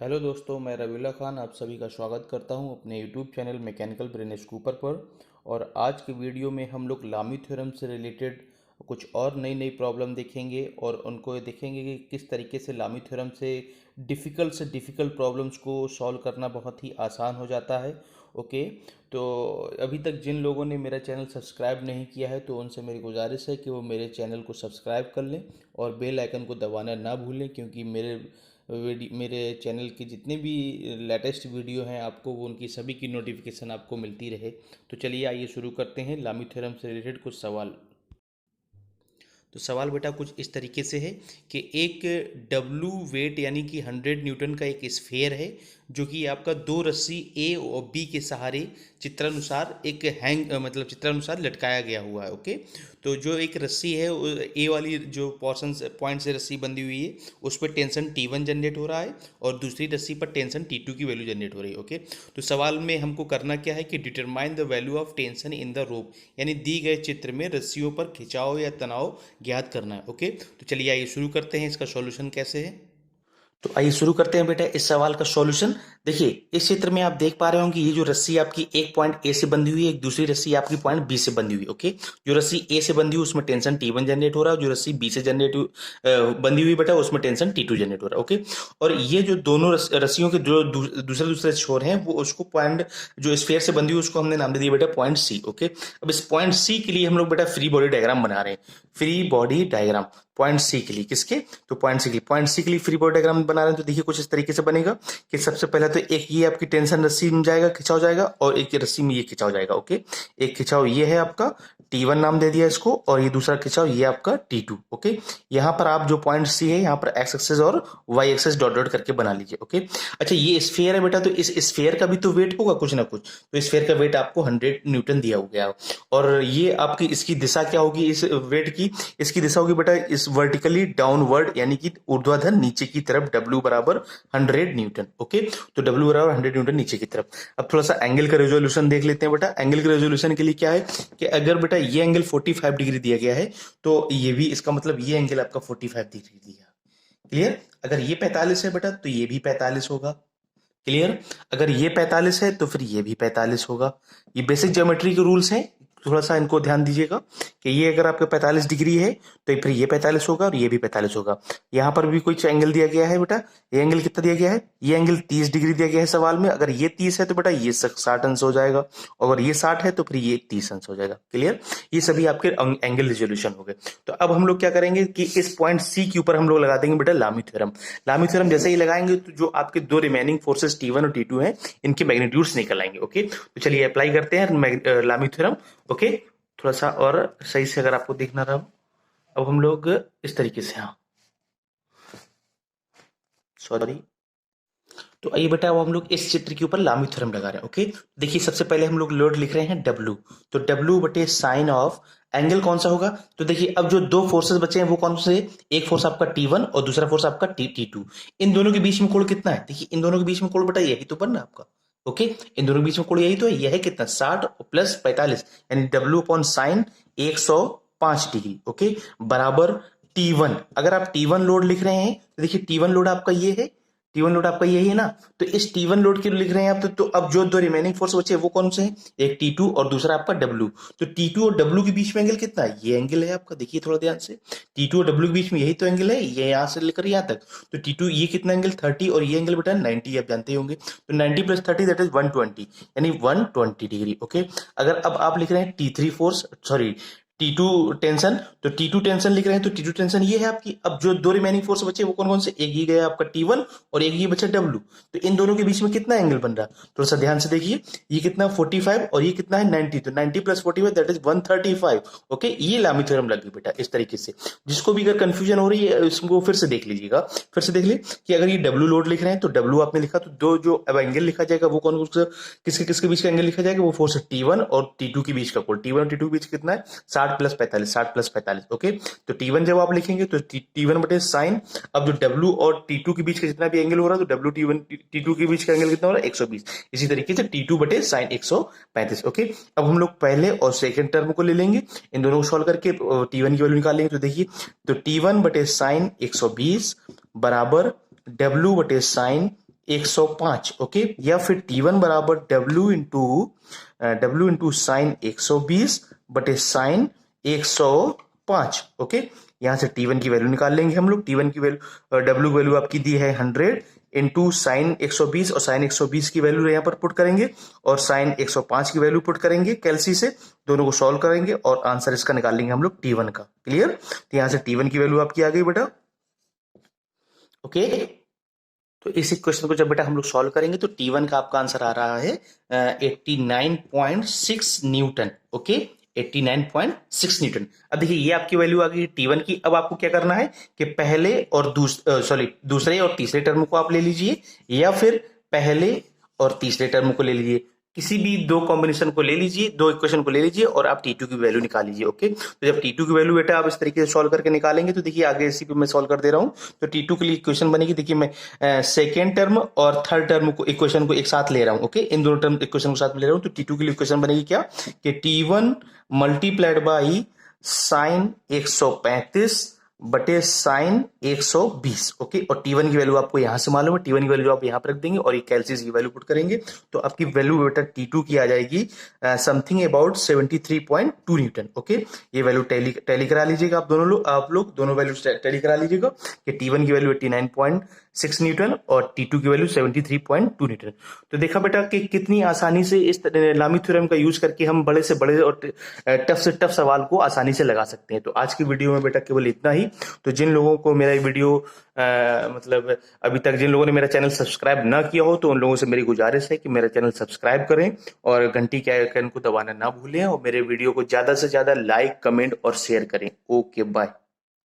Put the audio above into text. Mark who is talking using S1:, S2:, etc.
S1: Hello दोस्तों, मैं रवीला खान आप सभी का स्वागत करता हूं अपने YouTube channel mechanical brain scooper पर। और आज के वीडियो में हम लोग लामी थ्योरम से रिलेटेड कुछ और नई नई प्रॉब्लम देखेंगे और उनको देखेंगे कि किस तरीके से लामी थ्योरम से डिफ़िकल्ट प्रॉब्लम्स को सॉल्व करना बहुत ही आसान हो जाता है। ओके। तो अभी तक जिन लोगों ने मेरा चैनल सब्सक्राइब नहीं किया है तो उनसे मेरी गुजारिश है कि वो मेरे चैनल को सब्सक्राइब कर लें और बेल आइकन को दबाना ना भूलें, क्योंकि मेरे चैनल के जितने भी लेटेस्ट वीडियो हैं आपको वो उनकी सभी की नोटिफिकेशन आपको मिलती रहे। तो चलिए आइए शुरू करते हैं लामी थ्योरम से रिलेटेड कुछ सवाल। तो सवाल बेटा कुछ इस तरीके से है कि एक डब्लू वेट यानी कि 100 न्यूटन का एक स्फेयर है जो कि आपका दो रस्सी ए और बी के सहारे चित्रानुसार एक मतलब चित्रानुसार लटकाया गया हुआ है। ओके। तो जो एक रस्सी है ए वाली जो पोर्शन पॉइंट से रस्सी बंधी हुई है उस पर टेंशन T1 जनरेट हो रहा है और दूसरी रस्सी पर टेंशन T2 की वैल्यू जनरेट हो रही है। ओके। तो सवाल में हमको करना क्या है कि determine the value of tension in the rope, यानी दी गए चित्र में रस्सियों पर खिंचाव या तनाव ज्ञात करना है। ओके। तो चलिए आइए शुरू करते हैं। इसका सॉल्यूशन कैसे है, तो आइए शुरू करते हैं बेटा इस सवाल का सॉल्यूशन। देखिए इस चित्र में आप देख पा रहे होंगे ये जो रस्सी आपकी एक पॉइंट ए से बंधी हुई है, एक दूसरी रस्सी आपकी पॉइंट बी से बंधी हुई है। ओके। जो रस्सी ए से बंधी हुई उसमें टेंशन T1 जनरेट हो रहा है, जो रस्सी बी से बंधी हुई बेटा उसमें टेंशन T2 जनरेट हो रहा है। ओके। और ये जो दोनों रस्सियों के जो दूसरे दूसरे छोर हैं वो उसको पॉइंट जो स्फीयर से बंधी हुई उसको हमने नाम दे दिया बेटा पॉइंट सी। ओके। अब इस पॉइंट सी के लिए हम लोग बेटा फ्री बॉडी डायग्राम बना रहे हैं। Free body diagram point C के लिए, किसके? तो पॉइंट सी के लिए फ्री बॉडी डायग्राम बना रहे हैं। तो देखिए कुछ इस तरीके से बनेगा कि सबसे पहले तो एक ये आपकी टेंशन रस्सी में जाएगा, खिंचाव जाएगा, और एक रस्सी में ये खिंचाव जाएगा। ओके। एक खिंचाव ये है आपका T1 नाम दे दिया इसको, और ये दूसरा खिंचाव ये आपका T2। ओके। यहाँ पर आप जो पॉइंट सी है यहाँ पर एक्स एक्सेस और वाई एक्सेस डॉट डॉट करके बना लीजिए। ओके। अच्छा ये स्फीयर है बेटा, तो इस स्फीयर का भी तो वेट होगा कुछ ना कुछ, तो स्फीयर का वेट आपको 100 न्यूटन दिया हो गया। और ये आपकी इसकी दिशा क्या होगी इस वेट की? इसकी दिशा होगी बेटा इस वर्टिकली डाउनवर्ड, यानी कि ऊर्ध्वाधर नीचे की तरफ, W बराबर 100 न्यूटन। ओके। तो W बराबर 100 न्यूटन नीचे की तरफ। अब थोड़ा सा एंगल का रेजोल्यूशन देख लेते हैं बेटा। एंगल के रेजोल्यूशन के लिए क्या है कि अगर बेटा ये एंगल 45 डिग्री दिया गया है तो ये भी, इसका मतलब ये एंगल आपका 45 डिग्री दिया। क्लियर? अगर ये 45 है बेटा तो ये भी 45 होगा। क्लियर? अगर ये 45 है तो फिर ये भी 45 होगा। ये बेसिक ज्योमेट्री के रूल्स हैं, थोड़ा सा इनको ध्यान दीजिएगा कि ये अगर आपका 45 डिग्री है तो फिर ये 45 होगा और ये भी 45 होगा। यहाँ पर भी कुछ एंगल दिया गया है बेटा। ये एंगल कितना दिया गया है? ये एंगल 30 डिग्री दिया गया है सवाल में। अगर ये 30 है तो बेटा ये 60 अंश हो जाएगा, और अगर ये 60 है तो फिर ये 30 अंश हो जाएगा। क्लियर? ये सभी आपके एंगल रिजोल्यूशन हो गए। तो अब हम लोग क्या करेंगे कि इस पॉइंट सी के ऊपर हम लोग लगा देंगे बेटा लामी थ्योरम। लामी थ्योरम जैसे ही लगाएंगे तो जो आपके दो रिमेनिंग फोर्सेस T1 और T2 हैं इनके मैग्नीट्यूड्स निकल आएंगे। ओके। तो चलिए अप्लाई करते हैं लामी थ्योरम। ओके। थोड़ा सा और सही से अगर आपको देखना रहा, अब हम लोग इस तरीके से, हाँ सॉरी, तो आइए बेटा अब हम लोग इस चित्र के ऊपर लामी थ्योरम लगा रहे हैं। ओके। देखिए सबसे पहले हम लोग लोड लिख रहे हैं W। तो W बटे साइन ऑफ एंगल कौन सा होगा? तो देखिए अब जो दो फोर्सेस बचे हैं वो कौन से? एक फोर्स आपका T1 और दूसरा फोर्स आपका T2। इन दोनों के बीच में कोण कितना है? देखिए इन दोनों के बीच में कोण बेटा यही तो बनना आपका। ओके। इन दोनों के बीच में कोण यही तो है। यह है कितना? 60 प्लस 45, यानी W upon sine 105 degree. Okay. बराबर T1। अगर आप T1 लोड लिख रहे हैं तो देखिए T1 लोड आपका ये है, T1 लोड आपका यही है ना, तो इस T1 लोड के लिए लिख रहे हैं आप तो अब जो दो रिमेनिंग फोर्स बचे वो कौन से हैं? एक T2 और दूसरा आपका W। तो T2 और W के बीच में एंगल कितना है? ये एंगल है आपका। देखिए थोड़ा ध्यान से, T2 और W के बीच में यही तो एंगल है, ये यहां से लेकर यहां तक। तो T2 ये कितना एंगल 30 और ये एंगल बेटा 90, आप जानते होंगे। तो 90 प्लस 30 दैट इज 120, यानी 120 डिग्री। ओके। अगर अब आप लिख रहे हैं T3 force, sorry T2 tension, तो T2 टेंशन लिख रहे हैं तो T2 टेंशन ये है आपकी। अब जो दो रिमेनिंग फोर्स बचे वो कौन कौन से? एक ये गया आपका T1 और एक ये बचा W। तो इन दोनों के बीच में कितना एंगल बन रहा है? थोड़ा सा ध्यान से देखिए, ये कितना 45 और ये कितना है 90, तो 90 प्लस 45 दैट इज 135। ओके। ये लामी थ्योरम लगी बेटा इस तरीके से। जिसको भी अगर कंफ्यूजन हो रही है इसको फिर से देख लीजिएगा, फिर से देख ली कि अगर ये W लोड लिख रहे हैं तो W आपने लिखा, तो दो जो अब एंगल लिखा जाएगा वो कौन कौन किसके किसके बीच का एंगल लिखा जाएगा? वो फोर्स T1 और T2 के बीच का कोण। T1 और T2 के बीच कितना है? 60 प्लस 45, 60 प्लस 45। ओके। तो T1 जब आप लिखेंगे तो T1 बटे साइन, अब जो W और T2 के बीच का जितना भी एंगल हो रहा है तो W T1 T2 के बीच का एंगल कितना हो रहा है? 120। इसी तरीके से T2 बटे साइन 135। ओके। अब हम लोग पहले और सेकंड टर्म को ले लेंगे, इन दोनों को सॉल्व करके T1 की वैल्यू निकालेंगे। तो देखिए, तो T1 बटे साइन 120 बराबर W बटे साइन 105, ओके। या फिर T1 बराबर W साइन 120 बटे साइन 105, ओके। यहां से T1 की वैल्यू निकाल लेंगे हम लोग। T1 की वैल्यू, W वैल्यू आपकी दी है 100 इंटू साइन 120, और साइन 120 की वैल्यू यहाँ पर पुट करेंगे और साइन 105 की वैल्यू पुट करेंगे कैलसी से, दोनों को सॉल्व करेंगे और आंसर इसका निकाल लेंगे हम लोग T1 का। क्लियर? तो यहां से T1 की वैल्यू आपकी आ गई बेटा, ओके। तो इस इक्वेशन को जब बेटा हम लोग सॉल्व करेंगे तो T1 का आपका आंसर आ रहा है 89.6 न्यूटन, ओके। 89.6 न्यूटन। अब देखिए ये आपकी वैल्यू आ गई T1 की। अब आपको क्या करना है कि पहले और दूसरे और तीसरे टर्म को आप ले लीजिए, या फिर पहले और तीसरे टर्म को ले लीजिए। किसी भी दो कॉम्बिनेशन को ले लीजिए, दो इक्वेशन को ले लीजिए और आप T2 की वैल्यू निकाल लीजिए, ओके। तो जब T2 की वैल्यू बेटा आप इस तरीके से सॉल्व करके निकालेंगे तो देखिए आगे इसी पे मैं सॉल्व कर दे रहा हूं। तो T2 के लिए इक्वेशन बनेगी, देखिए मैं सेकेंड टर्म और थर्ड टर्म को इक्वेशन को एक साथ ले रहा हूं, ओके। इन दोनों टर्म इक्वेशन को साथ में ले रहा हूं। तो T2 के लिए इक्वेशन बनेगी क्या कि T1 मल्टीप्लाइड बाई साइन 135 बटे साइन 120, ओके। और T1 की वैल्यू आपको यहां से मालूम है, T1 की वैल्यू आप यहां पर रख देंगे और ये कैलसियस की वैल्यू पुट करेंगे तो आपकी वैल्यू बेटा T2 की आ जाएगी समथिंग अबाउट 73.2 न्यूटन, ओके। ये वैल्यू टैली करा लीजिएगा आप लोग दोनों वैल्यू टैली करा लीजिएगा कि T1 की वैल्यू 89.6 न्यूटन और T2 की वैल्यू 73.2 न्यूटन। तो देखा बेटा कि कितनी आसानी से इस लामी थ्योरम का यूज करके हम बड़े से बड़े और टफ से टफ सवाल को आसानी से लगा सकते हैं। तो आज की वीडियो में बेटा केवल इतना ही। तो जिन लोगों को मेरा वीडियो मतलब अभी तक जिन लोगों ने मेरा चैनल सब्सक्राइब ना किया हो तो उन लोगों से मेरी गुजारिश है कि मेरा चैनल सब्सक्राइब करें और घंटी के आइकन को दबाना ना भूलें और मेरे वीडियो को ज्यादा से ज्यादा लाइक, कमेंट और शेयर करें। Okay, bye.